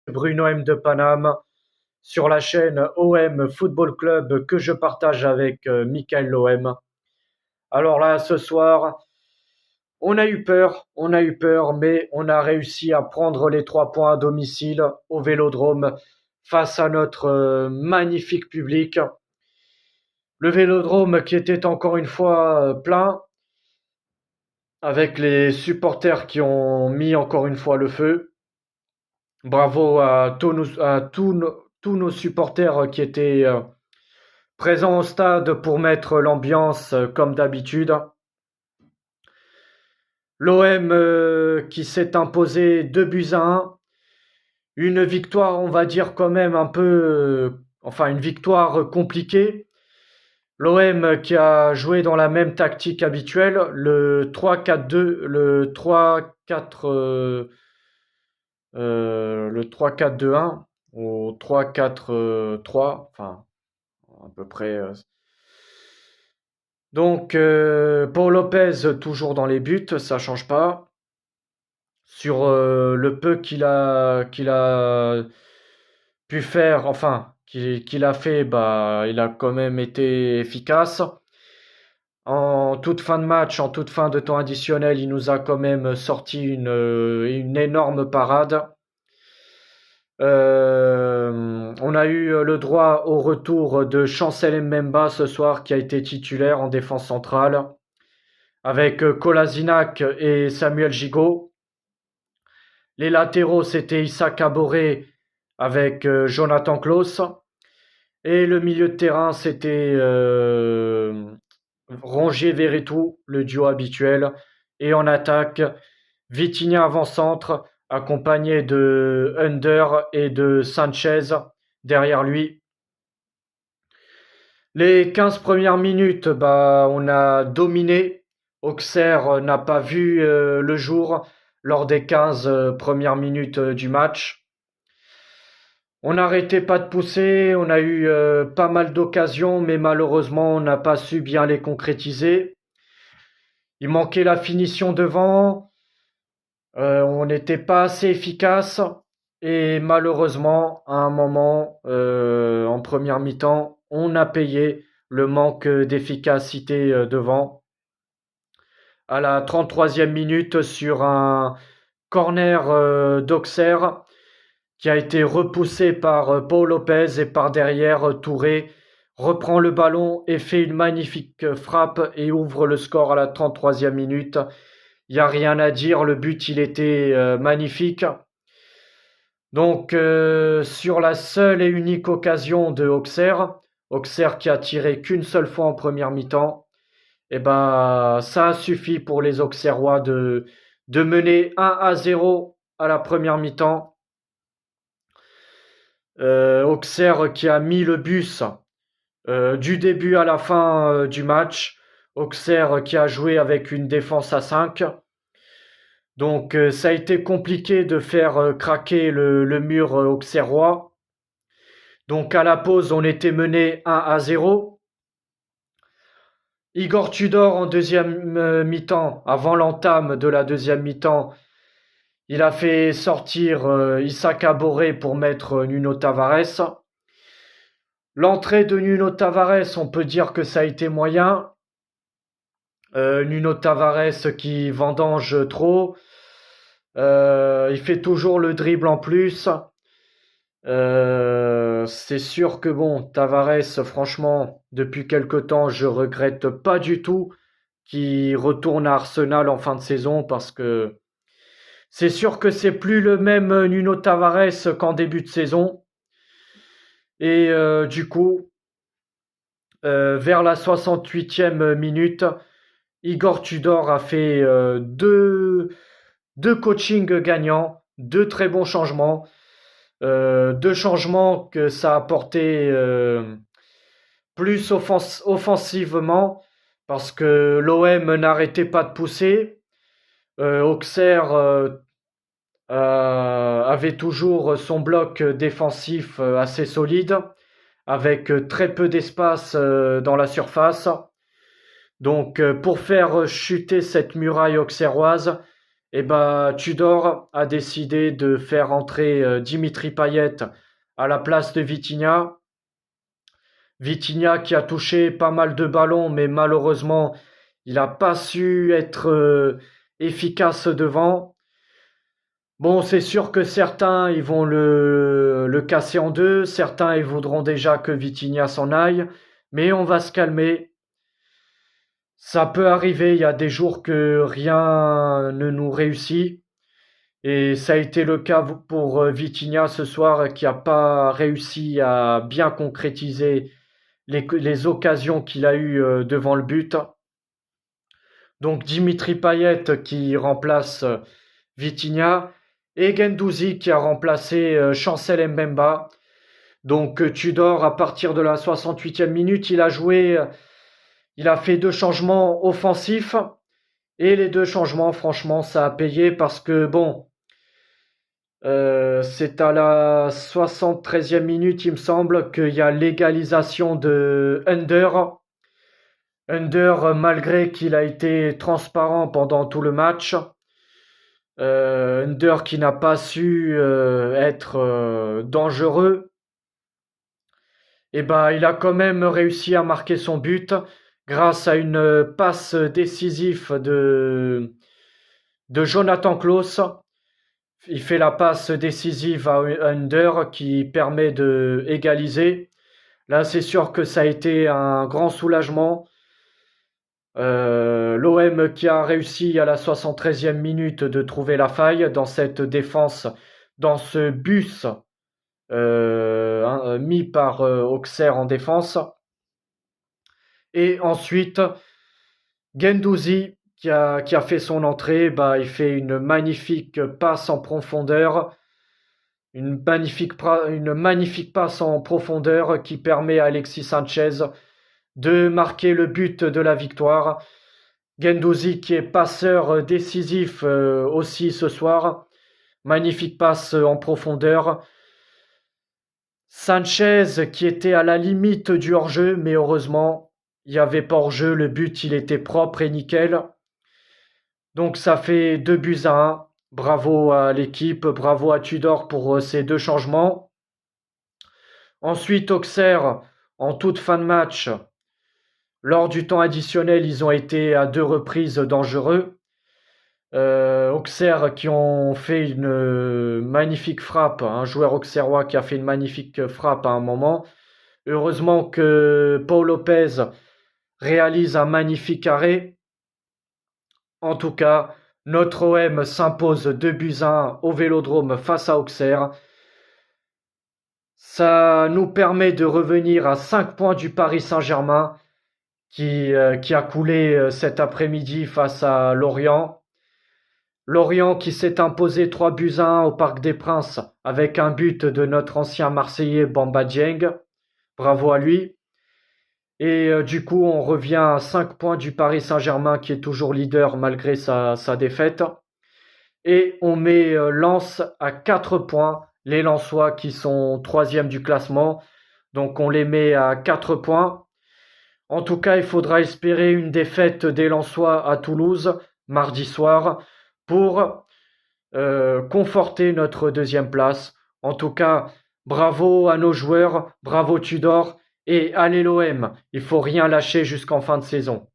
Bruno M de Paname sur la chaîne OM Football Club que je partage avec Michael Lohem. Alors là, ce soir, on a eu peur, mais on a réussi à prendre les 3 points à domicile au Vélodrome face à notre magnifique public. Le Vélodrome qui était encore une fois plein, avec les supporters qui ont mis encore une fois le feu. Bravo à tous nos supporters qui étaient présents au stade pour mettre l'ambiance comme d'habitude. L'OM qui s'est imposé 2 buts à 1. Une victoire, on va dire quand même un peu, enfin une victoire compliquée. L'OM qui a joué dans la même tactique habituelle, le 3-4-2, le 3-4-2-1 ou 3-4-3, enfin à peu près. Donc Paul Lopez toujours dans les buts, ça change pas. Sur le peu qu'il a pu faire, enfin qu'il a fait, bah il a quand même été efficace. En toute fin de match, en toute fin de temps additionnel, il nous a quand même sorti une énorme parade. On a eu le droit au retour de Chancel Mbemba ce soir qui a été titulaire en défense centrale avec Kolasinac et Samuel Gigot. Les latéraux c'était Issa Kaboré avec Jonathan Klaus et le milieu de terrain c'était Rongier Verretou, le duo habituel, et en attaque Vitinha avant-centre accompagné de Under et de Sanchez derrière lui. Les 15 premières minutes, bah, on a dominé. Auxerre n'a pas vu le jour lors des 15 premières minutes du match. On n'arrêtait pas de pousser, on a eu pas mal d'occasions, mais malheureusement on n'a pas su bien les concrétiser. Il manquait la finition devant, on n'était pas assez efficace et malheureusement à un moment en première mi-temps on a payé le manque d'efficacité devant. À la 33e minute sur un corner d'Auxerre qui a été repoussé par Paul Lopez et par derrière Touré reprend le ballon et fait une magnifique frappe et ouvre le score à la 33e minute. Il n'y a rien à dire, le but il était magnifique. Donc sur la seule et unique occasion de Auxerre qui a tiré qu'une seule fois en première mi-temps, et ben ça a suffi pour les Auxerrois de mener 1-0 à la première mi-temps. Auxerre qui a mis le bus du début à la fin du match. Auxerre qui a joué avec une défense à 5. Donc ça a été compliqué de faire craquer le mur auxerrois. Donc à la pause, on était mené 1-0. Igor Tudor en deuxième mi-temps, avant l'entame de la deuxième mi-temps, il a fait sortir Issa Kaboré pour mettre Nuno Tavares. L'entrée de Nuno Tavares, on peut dire que ça a été moyen. Nuno Tavares qui vendange trop. Il fait toujours le dribble en plus. C'est sûr que bon, Tavares, franchement, depuis quelque temps, je regrette pas du tout qu'il retourne à Arsenal en fin de saison parce que c'est sûr que c'est plus le même Nuno Tavares qu'en début de saison. Et du coup, vers la 68e minute, Igor Tudor a fait deux coachings gagnants, deux très bons changements. Deux changements que ça a apporté plus offensivement parce que l'OM n'arrêtait pas de pousser. Auxerre avait toujours son bloc défensif assez solide avec très peu d'espace dans la surface. Donc pour faire chuter cette muraille auxerroise, Et bah Tudor a décidé de faire entrer Dimitri Payet à la place de Vitinha. Vitinha qui a touché pas mal de ballons, mais malheureusement, il n'a pas su être efficace devant. Bon, c'est sûr que certains ils vont le casser en deux, certains ils voudront déjà que Vitinha s'en aille, mais on va se calmer. Ça peut arriver, il y a des jours que rien ne nous réussit. Et ça a été le cas pour Vitinha ce soir qui n'a pas réussi à bien concrétiser les occasions qu'il a eues devant le but. Donc Dimitri Payet qui remplace Vitinha et Guendouzi qui a remplacé Chancel Mbemba. Donc Tudor à partir de la 68e minute, il a fait deux changements offensifs et les deux changements franchement ça a payé parce que bon, c'est à la 73e minute il me semble qu'il y a l'égalisation de Under. Under, malgré qu'il a été transparent pendant tout le match, Under qui n'a pas su être dangereux, et ben il a quand même réussi à marquer son but grâce à une passe décisive de Jonathan Klaus. Il fait la passe décisive à Under qui permet de égaliser. Là, c'est sûr que ça a été un grand soulagement. L'OM qui a réussi à la 73e minute de trouver la faille dans cette défense, dans ce bus mis par Auxerre en défense. Et ensuite, Guendouzi qui a fait son entrée, bah, il fait une magnifique passe en profondeur. Une magnifique passe en profondeur qui permet à Alexis Sanchez de marquer le but de la victoire. Guendouzi qui est passeur décisif aussi ce soir. Magnifique passe en profondeur. Sanchez qui était à la limite du hors-jeu, mais heureusement, il n'y avait pas hors-jeu. Le but, il était propre et nickel. Donc ça fait 2 buts à 1. Bravo à l'équipe, bravo à Tudor pour ces deux changements. Ensuite, Auxerre, en toute fin de match, lors du temps additionnel, ils ont été à 2 reprises dangereux. Auxerre qui ont fait une magnifique frappe, un joueur auxerrois qui a fait une magnifique frappe à un moment. Heureusement que Paul Lopez réalise un magnifique arrêt. En tout cas, notre OM s'impose 2 buts à 1 au Vélodrome face à Auxerre. Ça nous permet de revenir à 5 points du Paris Saint-Germain qui a coulé cet après-midi face à Lorient. Lorient qui s'est imposé 3 buts à 1 au Parc des Princes avec un but de notre ancien Marseillais Bamba Dieng. Bravo à lui. Et du coup, on revient à 5 points du Paris Saint-Germain qui est toujours leader malgré sa défaite. Et on met Lens à 4 points. Les Lensois qui sont 3e du classement. Donc on les met à 4 points. En tout cas, il faudra espérer une défaite des Lensois à Toulouse mardi soir pour conforter notre 2e place. En tout cas, bravo à nos joueurs, bravo Tudor et allez l'OM. Il faut rien lâcher jusqu'en fin de saison.